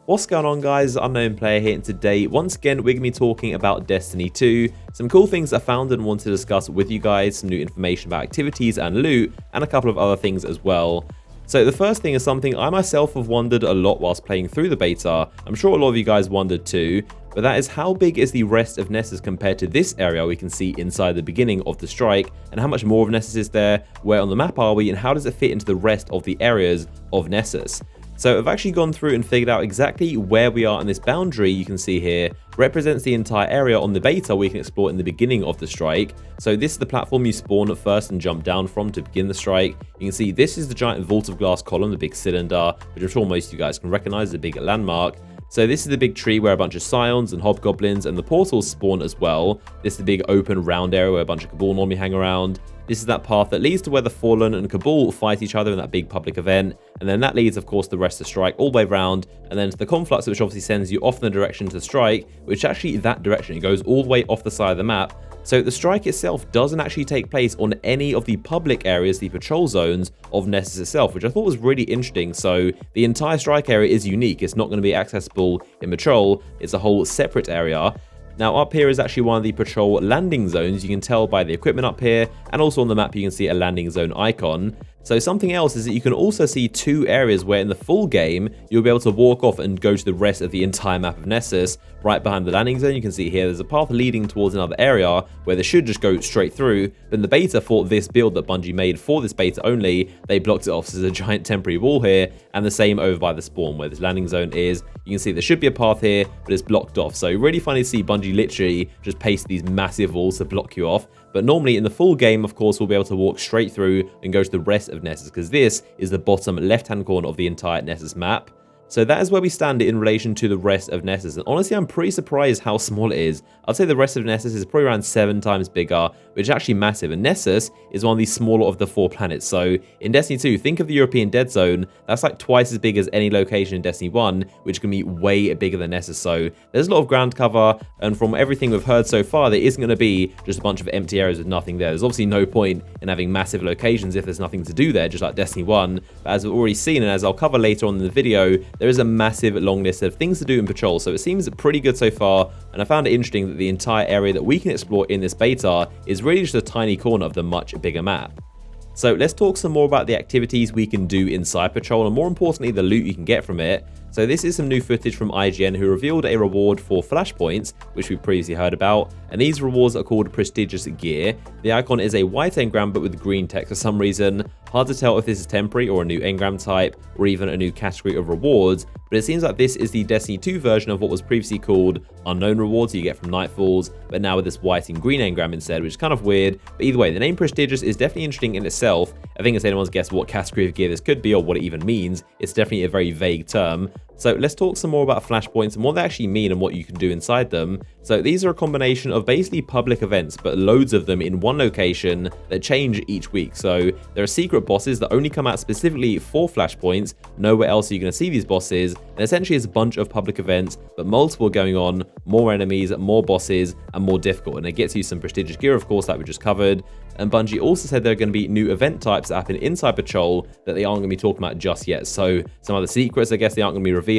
What's going on, guys? Unknown Player here, and today once again we're going to be talking about Destiny 2, some cool things I found and want to discuss with you guys, some new information about activities and loot, and a couple of other things as well. So the first thing is something I myself have wondered a lot whilst playing through the beta. I'm sure a lot of you guys wondered too, but that is how big is the rest of Nessus compared to this area we can see inside the beginning of the strike, and how much more of Nessus is there, where on the map are we, and how does it fit into the rest of the areas of Nessus. So I've actually gone through and figured out exactly where we are, and this boundary you can see here represents the entire area on the beta we can explore in the beginning of the strike. So this is the platform you spawn at first and jump down from to begin the strike. You can see this is the giant vault of glass column, the big cylinder, which I'm sure most of you guys can recognize as a big landmark. So this is the big tree where a bunch of scions and hobgoblins and the portals spawn as well. This is the big open round area where a bunch of Cabal normally hang around. This is that path that leads to where the Fallen and Cabal fight each other in that big public event. And then that leads, of course, the rest of the strike all the way around. And then to the conflux, which obviously sends you off in the direction to the strike, which actually that direction, it goes all the way off the side of the map. So the strike itself doesn't actually take place on any of the public areas, the patrol zones of Nessus itself, which I thought was really interesting. So the entire strike area is unique. It's not going to be accessible in patrol. It's a whole separate area. Now up here is actually one of the patrol landing zones. You can tell by the equipment up here, and also on the map you can see a landing zone icon. So something else is that you can also see two areas where in the full game you'll be able to walk off and go to the rest of the entire map of Nessus. Right behind the landing zone you can see here there's a path leading towards another area where they should just go straight through, but in the beta for this build that Bungie made for this beta only, they blocked it off. So there's a giant temporary wall here, and the same over by the spawn where this landing zone is. You can see there should be a path here, but it's blocked off. So really funny to see Bungie literally just paste these massive walls to block you off. But normally in the full game, of course, we'll be able to walk straight through and go to the rest of Nessus, because this is the bottom left-hand corner of the entire Nessus map. So that is where we stand in relation to the rest of Nessus, and honestly I'm pretty surprised how small it is. I'd say the rest of Nessus is probably around 7 times bigger, which is actually massive, and Nessus is one of the smaller of the 4 planets. So in Destiny 2, think of the European Dead Zone, that's like twice as big as any location in Destiny 1, which can be way bigger than Nessus. So there's a lot of ground cover, and from everything we've heard so far, there isn't going to be just a bunch of empty areas with nothing there. There's obviously no point in having massive locations if there's nothing to do there, just like Destiny 1, but as we've already seen, and as I'll cover later on in the video, there is a massive long list of things to do in patrol, so it seems pretty good so far. And I found it interesting that the entire area that we can explore in this beta is really just a tiny corner of the much bigger map. So let's talk some more about the activities we can do inside patrol, and more importantly the loot you can get from it. So this is some new footage from IGN, who revealed a reward for Flashpoints, which we've previously heard about, and these rewards are called prestigious gear. The icon is a white engram but with green text for some reason. Hard to tell if this is temporary or a new engram type, or even a new category of rewards, but it seems like this is the Destiny 2 version of what was previously called unknown rewards you get from Nightfalls, but now with this white and green engram instead, which is kind of weird. But either way, the name prestigious is definitely interesting in itself. I think it's anyone's guess what category of gear this could be or what it even means. It's definitely a very vague term. So let's talk some more about flashpoints and what they actually mean and what you can do inside them. So these are a combination of basically public events, but loads of them in one location that change each week. So there are secret bosses that only come out specifically for flashpoints. Nowhere else are you going to see these bosses. And essentially it's a bunch of public events, but multiple going on, more enemies, more bosses, and more difficult. And it gets you some prestigious gear, of course, that we just covered. And Bungie also said there are going to be new event types that happen inside Patrol that they aren't going to be talking about just yet. So some other secrets, I guess, they aren't going to be revealing.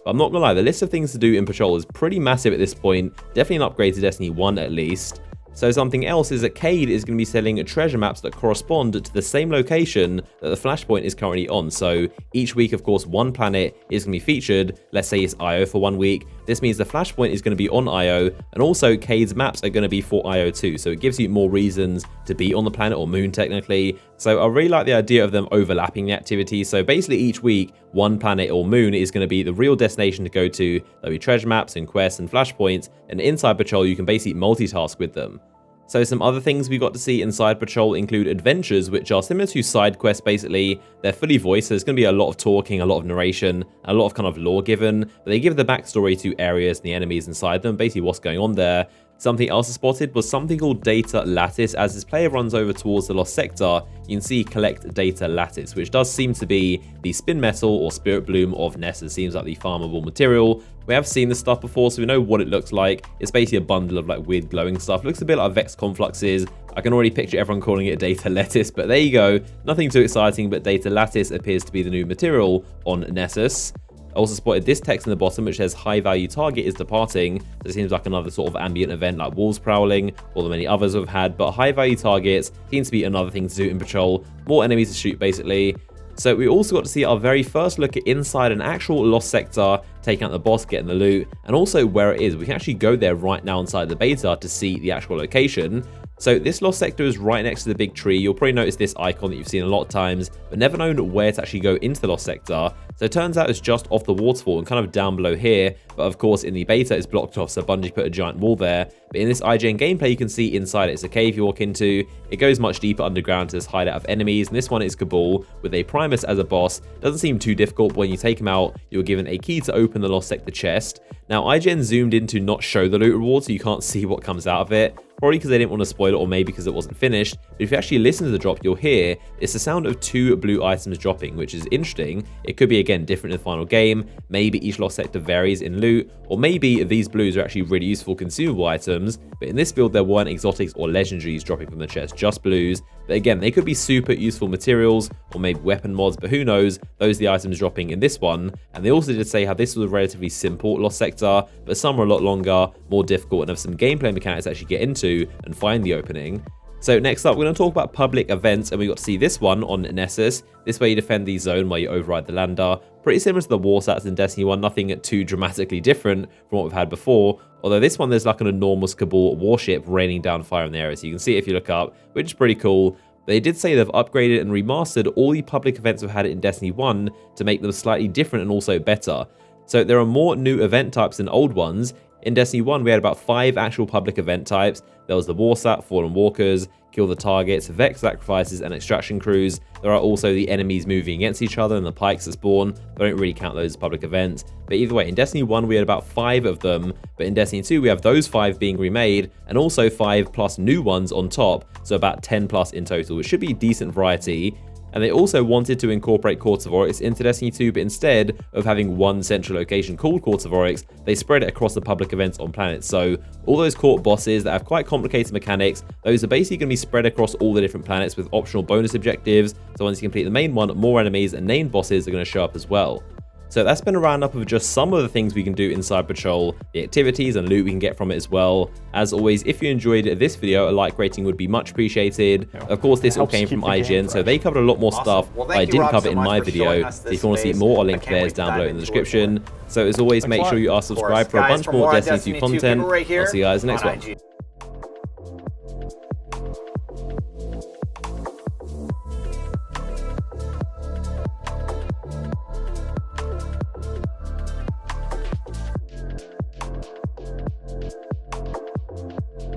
But I'm not going to lie, the list of things to do in Patrol is pretty massive at this point. Definitely an upgrade to Destiny 1 at least. So something else is that Cade is going to be selling treasure maps that correspond to the same location that the Flashpoint is currently on. So each week, of course, one planet is going to be featured. Let's say it's Io for 1 week. This means the Flashpoint is going to be on Io, and also Cade's maps are going to be for Io too. So it gives you more reasons to be on the planet, or moon technically. So I really like the idea of them overlapping the activities. So basically each week, one planet or moon is going to be the real destination to go to. There'll be treasure maps and quests and flashpoints, and inside Patrol you can basically multitask with them. So some other things we got to see inside Patrol include adventures, which are similar to side quests basically. They're fully voiced, so there's going to be a lot of talking, a lot of narration, a lot of kind of lore given, but they give the backstory to areas and the enemies inside them, basically what's going on there. Something else I spotted was something called Data Lattice. As this player runs over towards the Lost Sector, you can see Collect Data Lattice, which does seem to be the spin metal or spirit bloom of Nessus. Seems like the farmable material. We have seen this stuff before, so we know what it looks like. It's basically a bundle of like weird glowing stuff. Looks a bit like Vex Confluxes. I can already picture everyone calling it Data Lattice, but there you go. Nothing too exciting, but Data Lattice appears to be the new material on Nessus. also spotted this text in the bottom which says high value target is departing. So it seems like another sort of ambient event like wolves prowling, or the many others we've had, but high value targets seems to be another thing to do in patrol, more enemies to shoot basically. So we also got to see our very first look at inside an actual lost sector, taking out the boss, getting the loot, and also where it is. We can actually go there right now inside the beta to see the actual location. So this lost sector is right next to the big tree. You'll probably notice this icon that you've seen a lot of times, but never known where to actually go into the lost sector. So it turns out it's just off the waterfall and kind of down below here, but of course in the beta it's blocked off, so Bungie put a giant wall there. But in this IGN gameplay you can see inside it's a cave you walk into. It goes much deeper underground to this hideout of enemies, and this one is Cabal with a Primus as a boss. Doesn't seem too difficult, but when you take him out you're given a key to open the lost sector chest. Now IGN zoomed in to not show the loot reward so you can't see what comes out of it. Probably because they didn't want to spoil it, or maybe because it wasn't finished. But if you actually listen to the drop, you'll hear it's the sound of 2 blue items dropping, which is interesting. It could be, again, different in the final game. Maybe each lost sector varies in loot, or maybe these blues are actually really useful consumable items. But in this build, there weren't exotics or legendaries dropping from the chest, just blues. But again, they could be super useful materials, or maybe weapon mods, but who knows? Those are the items dropping in this one. And they also did say how this was a relatively simple lost sector, but some are a lot longer, more difficult, and have some gameplay mechanics to actually get into and find the opening. So next up, we're going to talk about public events, and we got to see this one on Nessus. This way you defend the zone where you override the lander. Pretty similar to the war stats in Destiny 1, nothing too dramatically different from what we've had before. Although this one, there's like an enormous Cabal warship raining down fire in the area, so you can see it if you look up, which is pretty cool. They did say they've upgraded and remastered all the public events we've had in Destiny 1 to make them slightly different and also better. So there are more new event types than old ones. In Destiny 1, we had about 5 actual public event types. There was the Warsat, Fallen Walkers, Kill the Targets, Vex Sacrifices, and Extraction Crews. There are also the enemies moving against each other and the pikes that spawn. They don't really count those as public events. But either way, in Destiny 1, we had about 5 of them. But in Destiny 2, we have those 5 being remade, and also 5 plus new ones on top. So about 10 plus in total, which should be a decent variety. And they also wanted to incorporate Courts of Oryx into Destiny 2, but instead of having one central location called Courts of Oryx, they spread it across the public events on planets. So all those court bosses that have quite complicated mechanics, those are basically going to be spread across all the different planets with optional bonus objectives. So once you complete the main one, more enemies and named bosses are going to show up as well. So that's been a roundup of just some of the things we can do inside Patrol, the activities and loot we can get from it as well. As always, if you enjoyed this video, a like rating would be much appreciated. Of course, this all came from IGN, so they covered a lot more stuff that I didn't cover in my video. So if you want to see more, I'll link theirs down below in the description. So as always, make sure you are subscribed for a bunch more Destiny 2 content. I'll see you guys in the next one.